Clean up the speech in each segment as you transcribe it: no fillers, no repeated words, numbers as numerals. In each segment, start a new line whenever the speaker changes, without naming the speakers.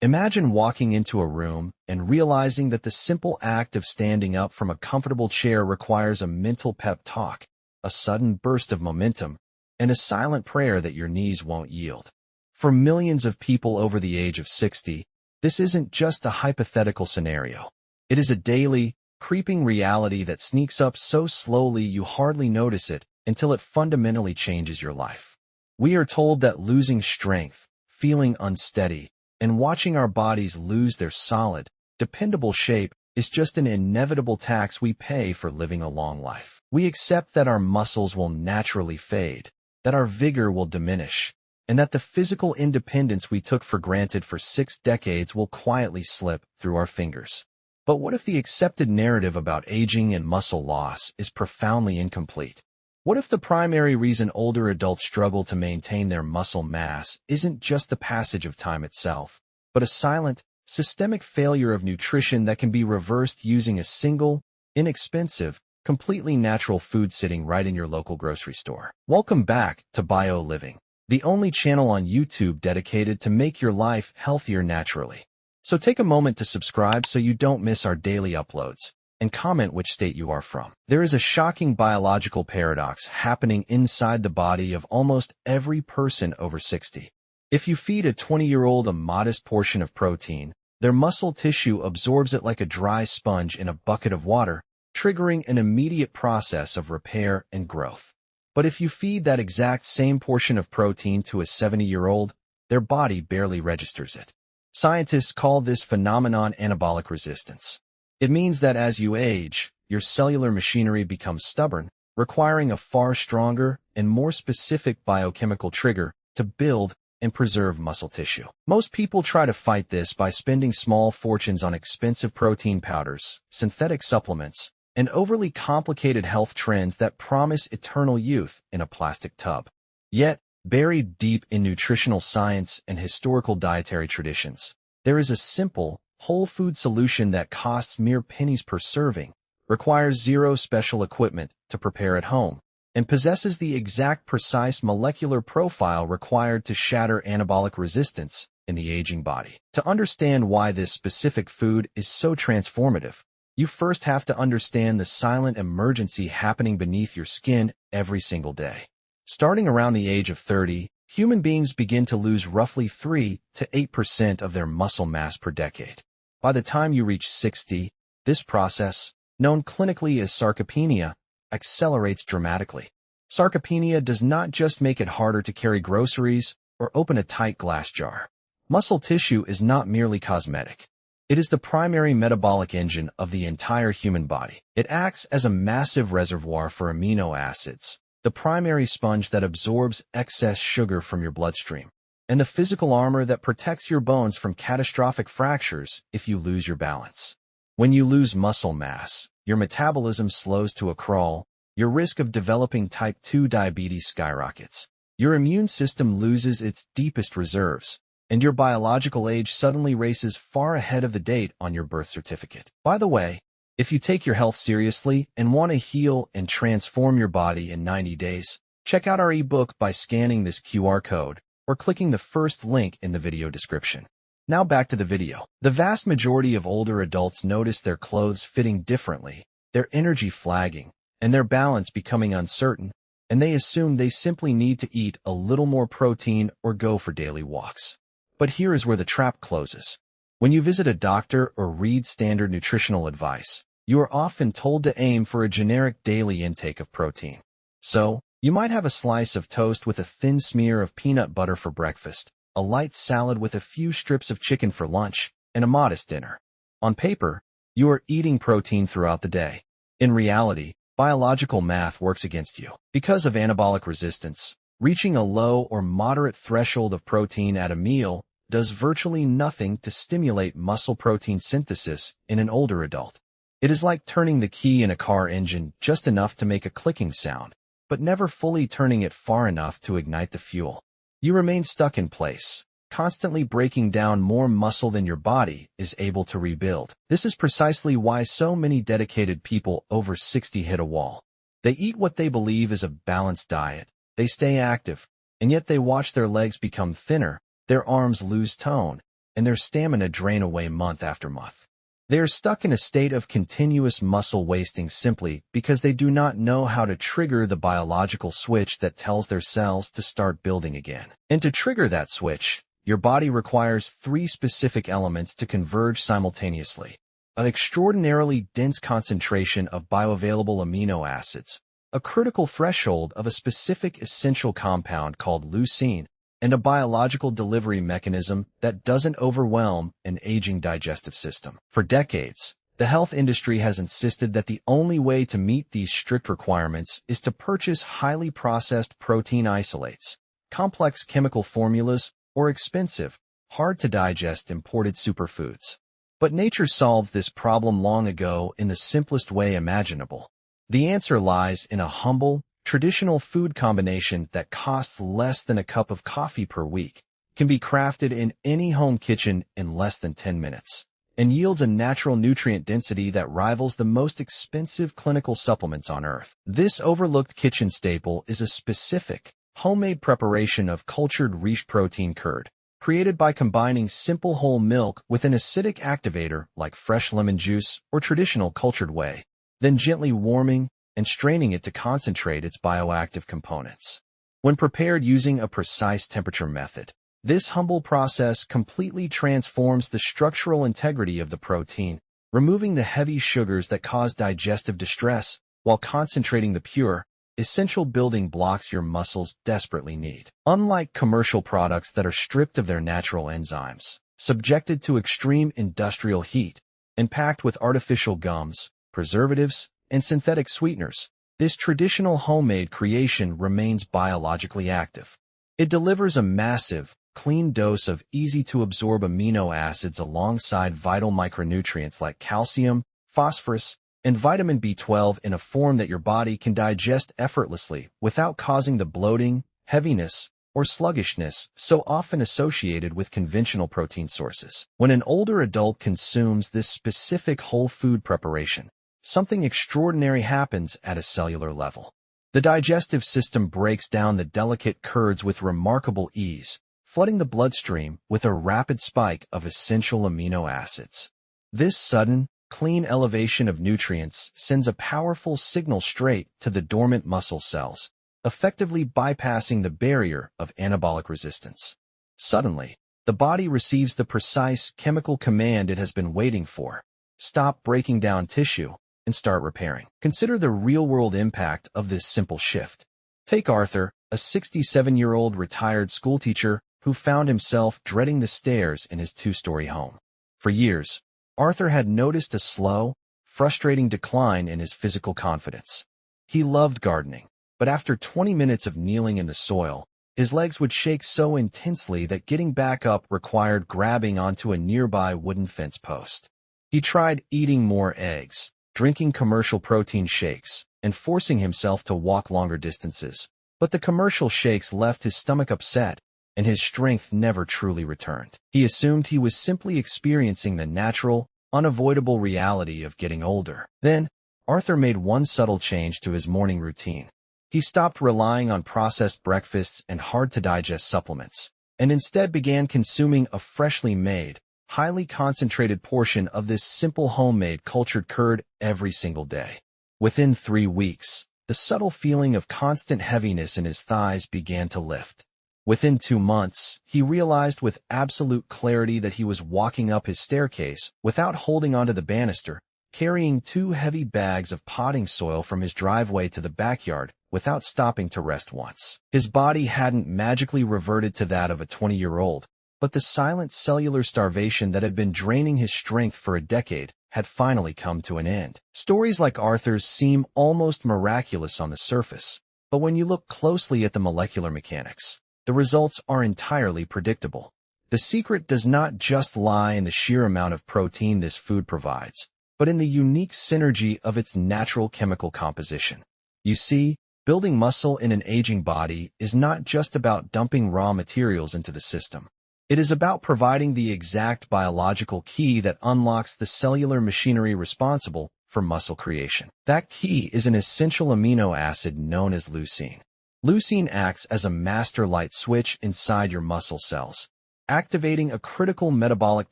Imagine walking into a room and realizing that the simple act of standing up from a comfortable chair requires a mental pep talk, a sudden burst of momentum, and a silent prayer that your knees won't yield. For millions of people over the age of 60, this isn't just a hypothetical scenario. It is a daily, creeping reality that sneaks up so slowly you hardly notice it until it fundamentally changes your life. We are told that losing strength, feeling unsteady, and watching our bodies lose their solid, dependable shape is just an inevitable tax we pay for living a long life. We accept that our muscles will naturally fade, that our vigor will diminish, and that the physical independence we took for granted for 6 decades will quietly slip through our fingers. But what if the accepted narrative about aging and muscle loss is profoundly incomplete? What if the primary reason older adults struggle to maintain their muscle mass isn't just the passage of time itself, but a silent, systemic failure of nutrition that can be reversed using a single, inexpensive, completely natural food sitting right in your local grocery store? Welcome back to Bio Living, the only channel on YouTube dedicated to make your life healthier naturally. So take a moment to subscribe so you don't miss our daily uploads, and comment which state you are from. There is a shocking biological paradox happening inside the body of almost every person over 60. If you feed a 20-year-old a modest portion of protein, their muscle tissue absorbs it like a dry sponge in a bucket of water, triggering an immediate process of repair and growth. But if you feed that exact same portion of protein to a 70-year-old, their body barely registers it. Scientists call this phenomenon anabolic resistance. It means that as you age, your cellular machinery becomes stubborn, requiring a far stronger and more specific biochemical trigger to build and preserve muscle tissue. Most people try to fight this by spending small fortunes on expensive protein powders, synthetic supplements, and overly complicated health trends that promise eternal youth in a plastic tub. Yet, buried deep in nutritional science and historical dietary traditions, there is a simple, whole food solution that costs mere pennies per serving, requires zero special equipment to prepare at home, and possesses the exact precise molecular profile required to shatter anabolic resistance in the aging body. To understand why this specific food is so transformative, you first have to understand the silent emergency happening beneath your skin every single day. Starting around the age of 30, human beings begin to lose roughly 3 to 8% of their muscle mass per decade. By the time you reach 60, this process, known clinically as sarcopenia, accelerates dramatically. Sarcopenia does not just make it harder to carry groceries or open a tight glass jar. Muscle tissue is not merely cosmetic. It is the primary metabolic engine of the entire human body. It acts as a massive reservoir for amino acids, the primary sponge that absorbs excess sugar from your bloodstream, and the physical armor that protects your bones from catastrophic fractures if you lose your balance. When you lose muscle mass, your metabolism slows to a crawl, your risk of developing type 2 diabetes skyrockets, your immune system loses its deepest reserves, and your biological age suddenly races far ahead of the date on your birth certificate. By the way, if you take your health seriously and want to heal and transform your body in 90 days, check out our ebook by scanning this QR code or clicking the first link in the video description. Now back to the video. The vast majority of older adults notice their clothes fitting differently, their energy flagging, and their balance becoming uncertain, and they assume they simply need to eat a little more protein or go for daily walks. But here is where the trap closes. When you visit a doctor or read standard nutritional advice, you are often told to aim for a generic daily intake of protein. So, you might have a slice of toast with a thin smear of peanut butter for breakfast, a light salad with a few strips of chicken for lunch, and a modest dinner. On paper, you are eating protein throughout the day. In reality, biological math works against you. Because of anabolic resistance, reaching a low or moderate threshold of protein at a meal does virtually nothing to stimulate muscle protein synthesis in an older adult. It is like turning the key in a car engine just enough to make a clicking sound, but never fully turning it far enough to ignite the fuel. You remain stuck in place, constantly breaking down more muscle than your body is able to rebuild. This is precisely why so many dedicated people over 60 hit a wall. They eat what they believe is a balanced diet, they stay active, and yet they watch their legs become thinner, their arms lose tone, and their stamina drain away month after month. They are stuck in a state of continuous muscle wasting simply because they do not know how to trigger the biological switch that tells their cells to start building again. And to trigger that switch, your body requires three specific elements to converge simultaneously: an extraordinarily dense concentration of bioavailable amino acids, a critical threshold of a specific essential compound called leucine, and a biological delivery mechanism that doesn't overwhelm an aging digestive system. For decades, the health industry has insisted that the only way to meet these strict requirements is to purchase highly processed protein isolates, complex chemical formulas, or expensive, hard-to-digest imported superfoods. But nature solved this problem long ago in the simplest way imaginable. The answer lies in a humble, traditional food combination that costs less than a cup of coffee per week, can be crafted in any home kitchen in less than 10 minutes, and yields a natural nutrient density that rivals the most expensive clinical supplements on Earth. This overlooked kitchen staple is a specific, homemade preparation of cultured rich protein curd, created by combining simple whole milk with an acidic activator like fresh lemon juice or traditional cultured whey, then gently warming and straining it to concentrate its bioactive components. When prepared using a precise temperature method, this humble process completely transforms the structural integrity of the protein, removing the heavy sugars that cause digestive distress while concentrating the pure, essential building blocks your muscles desperately need. Unlike commercial products that are stripped of their natural enzymes, subjected to extreme industrial heat, and packed with artificial gums, preservatives, and synthetic sweeteners, this traditional homemade creation remains biologically active. It delivers a massive, clean dose of easy-to-absorb amino acids alongside vital micronutrients like calcium, phosphorus, and vitamin B12 in a form that your body can digest effortlessly without causing the bloating, heaviness, or sluggishness so often associated with conventional protein sources. When an older adult consumes this specific whole food preparation, something extraordinary happens at a cellular level. The digestive system breaks down the delicate curds with remarkable ease, flooding the bloodstream with a rapid spike of essential amino acids. This sudden, clean elevation of nutrients sends a powerful signal straight to the dormant muscle cells, effectively bypassing the barrier of anabolic resistance. Suddenly, the body receives the precise chemical command it has been waiting for: stop breaking down tissue and start repairing. Consider the real-world impact of this simple shift. Take Arthur, a 67-year-old retired schoolteacher who found himself dreading the stairs in his two-story home. For years, Arthur had noticed a slow, frustrating decline in his physical confidence. He loved gardening, but after 20 minutes of kneeling in the soil, his legs would shake so intensely that getting back up required grabbing onto a nearby wooden fence post. He tried eating more eggs, drinking commercial protein shakes, and forcing himself to walk longer distances. But the commercial shakes left his stomach upset, and his strength never truly returned. He assumed he was simply experiencing the natural, unavoidable reality of getting older. Then, Arthur made one subtle change to his morning routine. He stopped relying on processed breakfasts and hard-to-digest supplements, and instead began consuming a freshly made, highly concentrated portion of this simple homemade cultured curd every single day. Within 3 weeks, the subtle feeling of constant heaviness in his thighs began to lift. Within 2 months, he realized with absolute clarity that he was walking up his staircase without holding onto the banister, carrying 2 heavy bags of potting soil from his driveway to the backyard without stopping to rest once. His body hadn't magically reverted to that of a 20-year-old, but the silent cellular starvation that had been draining his strength for a decade had finally come to an end. Stories like Arthur's seem almost miraculous on the surface, but when you look closely at the molecular mechanics, the results are entirely predictable. The secret does not just lie in the sheer amount of protein this food provides, but in the unique synergy of its natural chemical composition. You see, building muscle in an aging body is not just about dumping raw materials into the system. It is about providing the exact biological key that unlocks the cellular machinery responsible for muscle creation. That key is an essential amino acid known as leucine. Leucine acts as a master light switch inside your muscle cells, activating a critical metabolic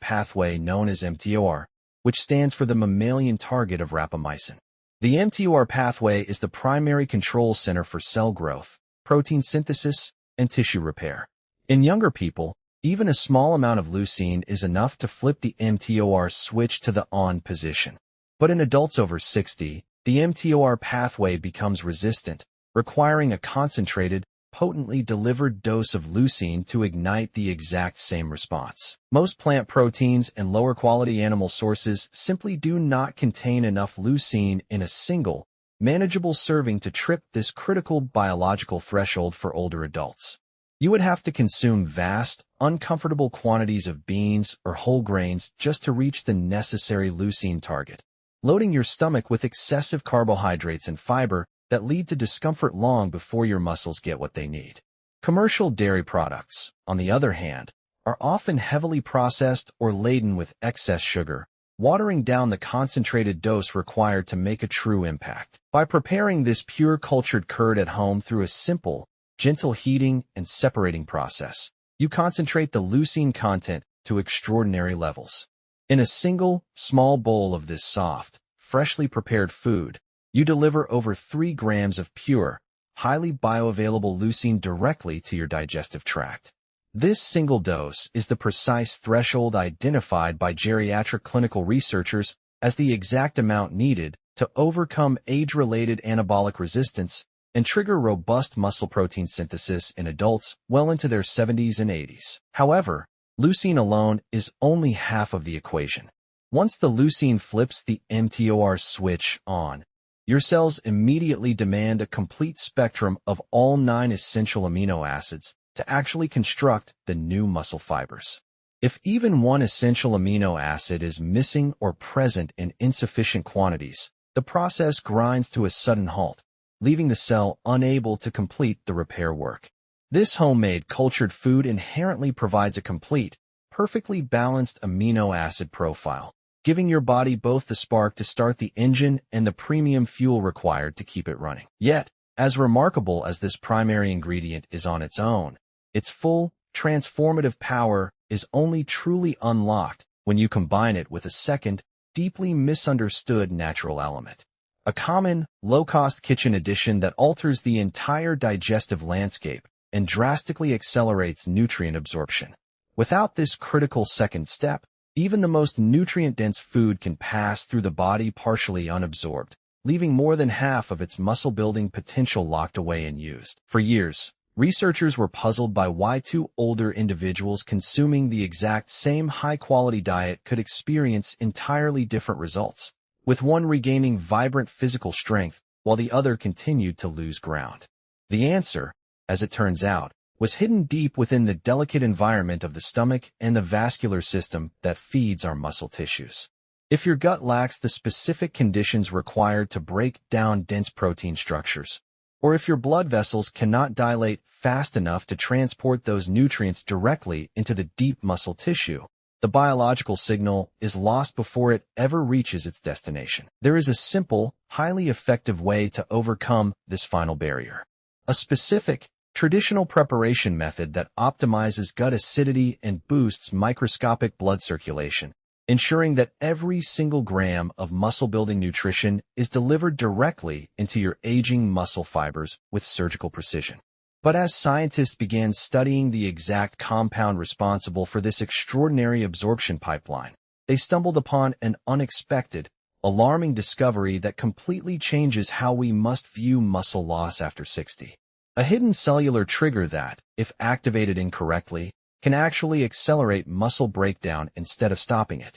pathway known as mTOR, which stands for the mammalian target of rapamycin. The mTOR pathway is the primary control center for cell growth, protein synthesis, and tissue repair. In younger people, even a small amount of leucine is enough to flip the mTOR switch to the on position. But in adults over 60, the mTOR pathway becomes resistant, requiring a concentrated, potently delivered dose of leucine to ignite the exact same response. Most plant proteins and lower-quality animal sources simply do not contain enough leucine in a single, manageable serving to trip this critical biological threshold for older adults. You would have to consume vast, uncomfortable quantities of beans or whole grains just to reach the necessary leucine target, loading your stomach with excessive carbohydrates and fiber that lead to discomfort long before your muscles get what they need. Commercial dairy products, on the other hand, are often heavily processed or laden with excess sugar, watering down the concentrated dose required to make a true impact. By preparing this pure cultured curd at home through a simple, gentle heating and separating process, you concentrate the leucine content to extraordinary levels. In a single, small bowl of this soft, freshly prepared food, you deliver over 3 grams of pure, highly bioavailable leucine directly to your digestive tract. This single dose is the precise threshold identified by geriatric clinical researchers as the exact amount needed to overcome age-related anabolic resistance and trigger robust muscle protein synthesis in adults well into their 70s and 80s. However, leucine alone is only half of the equation. Once the leucine flips the mTOR switch on, your cells immediately demand a complete spectrum of all 9 essential amino acids to actually construct the new muscle fibers. If even one essential amino acid is missing or present in insufficient quantities, the process grinds to a sudden halt, leaving the cell unable to complete the repair work. This homemade cultured food inherently provides a complete, perfectly balanced amino acid profile, giving your body both the spark to start the engine and the premium fuel required to keep it running. Yet, as remarkable as this primary ingredient is on its own, its full, transformative power is only truly unlocked when you combine it with a second, deeply misunderstood natural element. A common, low-cost kitchen addition that alters the entire digestive landscape and drastically accelerates nutrient absorption. Without this critical second step, even the most nutrient-dense food can pass through the body partially unabsorbed, leaving more than half of its muscle-building potential locked away and used. For years, researchers were puzzled by why 2 older individuals consuming the exact same high-quality diet could experience entirely different results, with one regaining vibrant physical strength while the other continued to lose ground. The answer, as it turns out, was hidden deep within the delicate environment of the stomach and the vascular system that feeds our muscle tissues. If your gut lacks the specific conditions required to break down dense protein structures, or if your blood vessels cannot dilate fast enough to transport those nutrients directly into the deep muscle tissue, the biological signal is lost before it ever reaches its destination. There is a simple, highly effective way to overcome this final barrier. A specific, traditional preparation method that optimizes gut acidity and boosts microscopic blood circulation, ensuring that every single gram of muscle-building nutrition is delivered directly into your aging muscle fibers with surgical precision. But as scientists began studying the exact compound responsible for this extraordinary absorption pipeline, they stumbled upon an unexpected, alarming discovery that completely changes how we must view muscle loss after 60. A hidden cellular trigger that, if activated incorrectly, can actually accelerate muscle breakdown instead of stopping it.